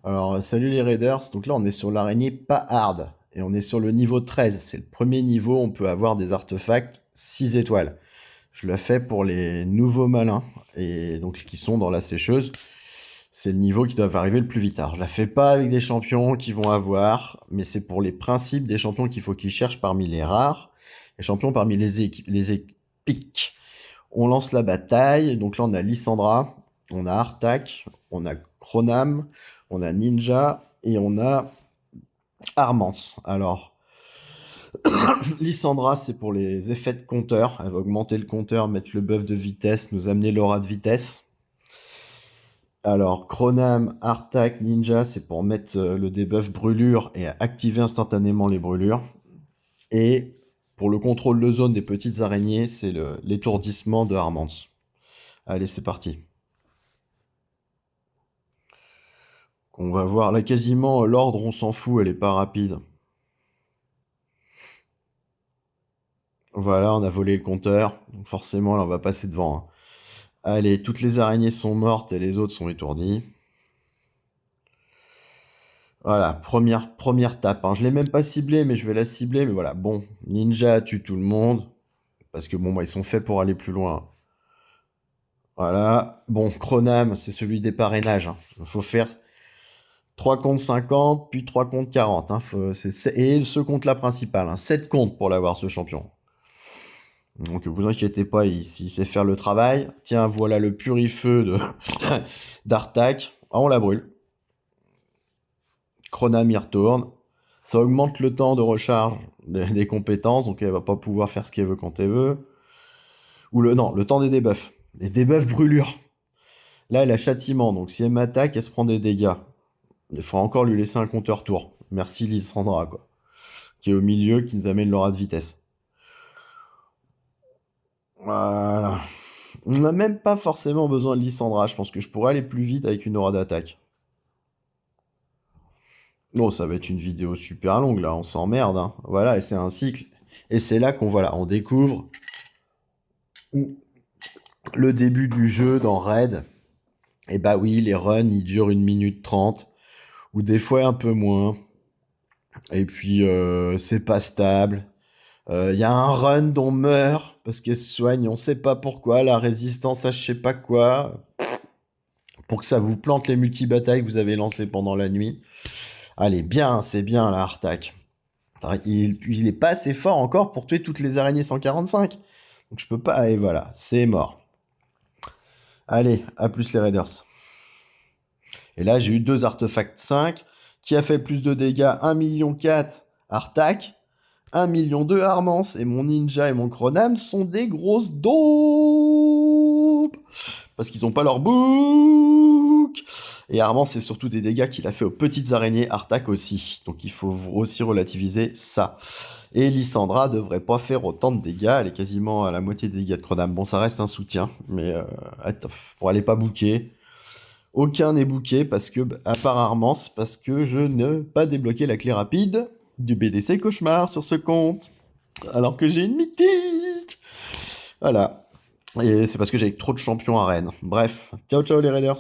Alors, salut les Raiders. Donc là, on est sur l'araignée pas hard. Et on est sur le niveau 13. C'est le premier niveau, on peut avoir des artefacts 6 étoiles. Je le fais pour les nouveaux malins, et donc qui sont dans la sécheuse. C'est le niveau qui doit arriver le plus vite. Alors, je la fais pas avec des champions qui vont avoir, mais c'est pour les principes des champions qu'il faut qu'ils cherchent parmi les rares. Les champions parmi les épiques. On lance la bataille. Donc là, on a Lysandra, on a Artak, on a Chronam, on a Ninja et on a Armance. Alors, Lysandra, c'est pour les effets de compteur. Elle va augmenter le compteur, mettre le buff de vitesse, nous amener l'aura de vitesse. Alors, Chronam, Artak, Ninja, c'est pour mettre le debuff brûlure et activer instantanément les brûlures. Et pour le contrôle de zone des petites araignées, c'est l'étourdissement de Armance. Allez, c'est parti. On va voir, là quasiment l'ordre on s'en fout, elle est pas rapide. Voilà, on a volé le compteur, donc forcément là on va passer devant, hein. Allez, toutes les araignées sont mortes et les autres sont étourdies. Voilà, première tape, hein. Je l'ai même pas ciblé, mais je vais la cibler, mais voilà, bon, Ninja tue tout le monde, parce que bon, bah, ils sont faits pour aller plus loin. Voilà, bon, Chronam, c'est celui des parrainages, hein. Il faut faire 3 comptes 50, puis 3 comptes 40. Hein. Et ce compte-là principal. Hein. 7 comptes pour l'avoir, ce champion. Donc vous inquiétez pas, il sait faire le travail. Tiens, voilà le purifeu d'Artak. Ah, on la brûle. Chronam y retourne. Ça augmente le temps de recharge des compétences, donc elle va pas pouvoir faire ce qu'elle veut quand elle veut. Ou non, le temps des debuffs. Les debuffs brûlure. Là, elle a châtiment, donc si elle m'attaque, elle se prend des dégâts. Il faudra encore lui laisser un compteur tour. Merci Lysandra, quoi. Qui est au milieu, qui nous amène l'aura de vitesse. Voilà. On n'a même pas forcément besoin de Lysandra. Je pense que je pourrais aller plus vite avec une aura d'attaque. Oh, ça va être une vidéo super longue, là. On s'emmerde, hein. Voilà, et c'est un cycle. Et c'est là qu'on voilà, on découvre le début du jeu dans Raid. Et bah oui, les runs, ils durent 1 minute 30. Ou des fois un peu moins. Et puis, c'est pas stable. Il y a un run dont meurt parce qu'elle se soigne, on sait pas pourquoi, la résistance à je sais pas quoi, pour que ça vous plante les multi-batailles que vous avez lancées pendant la nuit. Allez, bien, c'est bien là, Artak. Il est pas assez fort encore pour tuer toutes les araignées 145. Donc je peux pas, et voilà, c'est mort. Allez, à plus les Raiders. Et là, j'ai eu 2 artefacts 5. Qui a fait plus de dégâts? 1,4 million Artak. 1,2 million Armance, et mon Ninja et mon Chronam sont des grosses daubes parce qu'ils ont pas leur book. Et Armance, c'est surtout des dégâts qu'il a fait aux petites araignées, Artak aussi. Donc il faut aussi relativiser ça. Et Lysandra devrait pas faire autant de dégâts, elle est quasiment à la moitié des dégâts de Chronam. Bon, ça reste un soutien, mais pour aller pas booker. Aucun n'est booké parce que, à part Armance, parce que je n'ai pas débloqué la clé rapide du BDC Cauchemar sur ce compte, alors que j'ai une mythique. Voilà. Et c'est parce que j'ai trop de champions à Rennes. Bref, ciao ciao les Raiders.